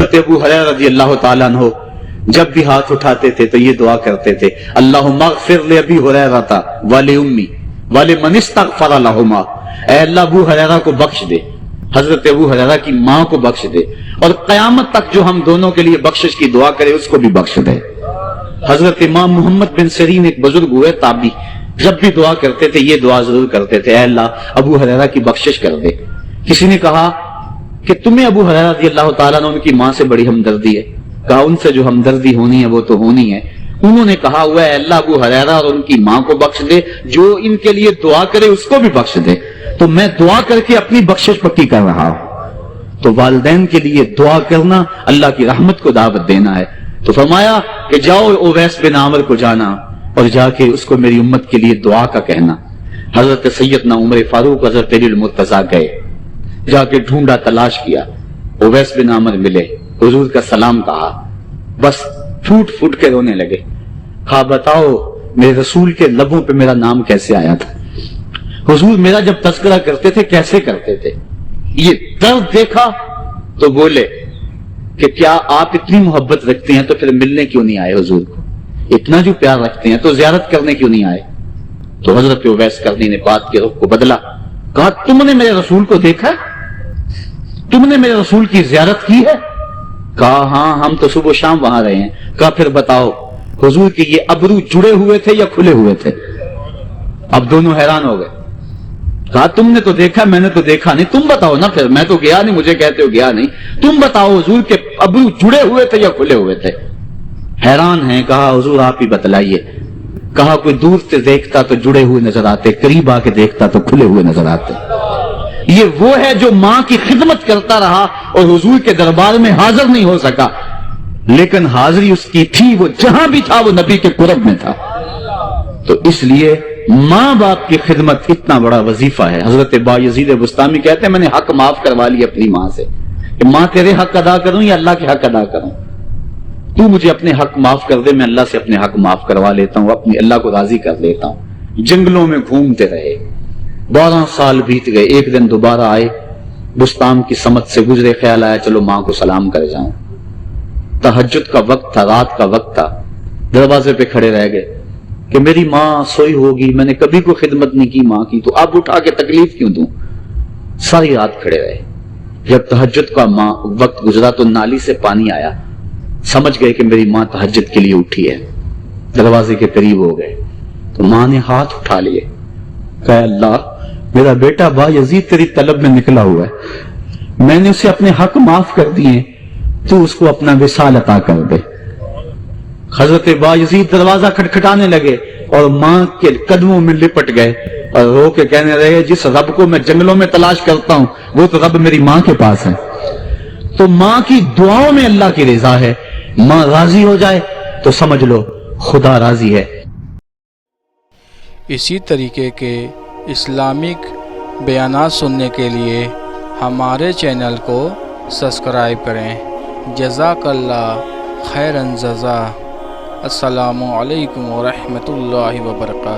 حضرت ابو ہریرہ رضی اللہ تعالیٰ عنہ جب بھی ہاتھ اٹھاتے تھے تو یہ دعا کرتے تھے، اللہم اغفر لأبی ہریرہ ولأمی ولمن استغفر لہما، اے اللہ ابو ہریرہ کو بخش دے، حضرت ابو ہریرہ کی ماں کو بخش دے، اور قیامت تک جو ہم دونوں کے لیے بخشش کی دعا کرے اس کو بھی بخش دے۔ حضرت امام محمد بن سیرین ایک بزرگ ہوئے تابعی، جب بھی دعا کرتے تھے یہ دعا ضرور کرتے تھے، اے اللہ ابو ہریرہ کی بخشش کر دے۔ کسی نے کہا کہ تمہیں ابو ہریرہ رضی اللہ تعالیٰ عنہ ان کی ماں سے بڑی ہمدردی ہے؟ کہا ان سے جو ہمدردی ہونی ہے وہ تو ہونی ہے۔ انہوں نے کہا ہوا ہے اللہ ابو ہریرہ اور ان کی ماں کو بخش دے، جو ان کے لیے دعا کرے اس کو بھی بخش دے۔ تو میں دعا کر کے اپنی بخشش پکی کر رہا ہوں۔ تو والدین کے لیے دعا کرنا اللہ کی رحمت کو دعوت دینا ہے۔ تو فرمایا کہ جاؤ اویس بن عامر کو جانا اور جا کے اس کو میری امت کے لیے دعا کا کہنا۔ حضرت سیدنا عمر فاروق حضرت علی المرتضیٰ گئے، جا کے ڈھونڈا، تلاش کیا، اویس بن عامر ملے، حضور کا سلام کہا، بس پھوٹ پھوٹ کے رونے لگے۔ کہا بتاؤ میرے رسول کے لبوں پہ میرا نام کیسے آیا تھا؟ حضور میرا جب تذکرہ کرتے تھے کیسے کرتے تھے؟ یہ درد دیکھا تو بولے کہ کیا آپ اتنی محبت رکھتے ہیں تو پھر ملنے کیوں نہیں آئے حضور کو؟ اتنا جو پیار رکھتے ہیں تو زیارت کرنے کیوں نہیں آئے؟ تو حضرت اویس کرنی نے بات کے رخ کو بدلا، کہا تم نے میرے رسول کو دیکھا؟ تم نے میرے رسول کی زیارت کی ہے؟ کہا ہاں ہم تو صبح و شام وہاں رہے ہیں۔ کہا پھر بتاؤ حضور کے یہ ابرو جڑے ہوئے تھے یا کھلے ہوئے تھے؟ اب دونوں حیران ہو گئے۔ کہا تم نے تو دیکھا، میں نے تو دیکھا نہیں، تم بتاؤ نا، پھر میں تو گیا نہیں، مجھے کہتے ہو گیا نہیں، تم بتاؤ حضور کے ابرو جڑے ہوئے تھے یا کھلے ہوئے تھے؟ حیران ہیں، کہا حضور آپ ہی بتلائیے۔ کہا کوئی دور سے دیکھتا تو جڑے ہوئے نظر آتے، قریب آ کے دیکھتا تو کھلے ہوئے نظر آتے۔ یہ وہ ہے جو ماں کی خدمت کرتا رہا اور حضور کے دربار میں حاضر نہیں ہو سکا، لیکن حاضری اس کی تھی، وہ جہاں بھی تھا وہ نبی کے قرب میں تھا۔ تو اس لیے ماں باپ کی خدمت اتنا بڑا وظیفہ ہے۔ حضرت بایزید بستامی کہتے ہیں میں نے حق معاف کروا لی اپنی ماں سے، کہ ماں تیرے حق ادا کروں یا اللہ کے حق ادا کروں؟ تو مجھے اپنے حق معاف کر دے، میں اللہ سے اپنے حق معاف کروا لیتا ہوں، اپنی اللہ کو راضی کر لیتا ہوں۔ جنگلوں میں گھومتے رہے، 12 سال بیت گئے، ایک دن دوبارہ آئے، بستان کی سمت سے گزرے، خیال آیا چلو ماں کو سلام کر جاؤں۔ تہجد کا وقت تھا، رات کا وقت تھا، دروازے پہ کھڑے رہ گئے کہ میری ماں سوئی ہوگی، میں نے کبھی کوئی خدمت نہیں کی ماں کی، تو اب اٹھا کے تکلیف کیوں دوں؟ ساری رات کھڑے رہے۔ جب تہجد کا وقت گزرا تو نالی سے پانی آیا، سمجھ گئے کہ میری ماں تہجد کے لیے اٹھی ہے، دروازے کے قریب ہو گئے تو ماں نے ہاتھ اٹھا لیے، کہا اللہ میرا بیٹا بایزید تیری طلب میں نکلا ہوا ہے، میں نے اسے اپنے حق معاف کر دیے، تو اس کو اپنا وصال عطا کر دے۔ حضرت بایزید دروازہ کھٹکھٹانے لگے اور ماں کے قدموں میں لپٹ گئے اور رو کے کہنے رہے جس رب کو میں جنگلوں میں تلاش کرتا ہوں وہ تو رب میری ماں کے پاس ہے۔ تو ماں کی دعاؤں میں اللہ کی رضا ہے، ماں راضی ہو جائے تو سمجھ لو خدا راضی ہے۔ اسی طریقے کے اسلامک بیانات سننے کے لیے ہمارے چینل کو سبسکرائب کریں۔ جزاک اللہ خیرا جزا۔ السلام علیکم ورحمۃ اللہ وبرکاتہ۔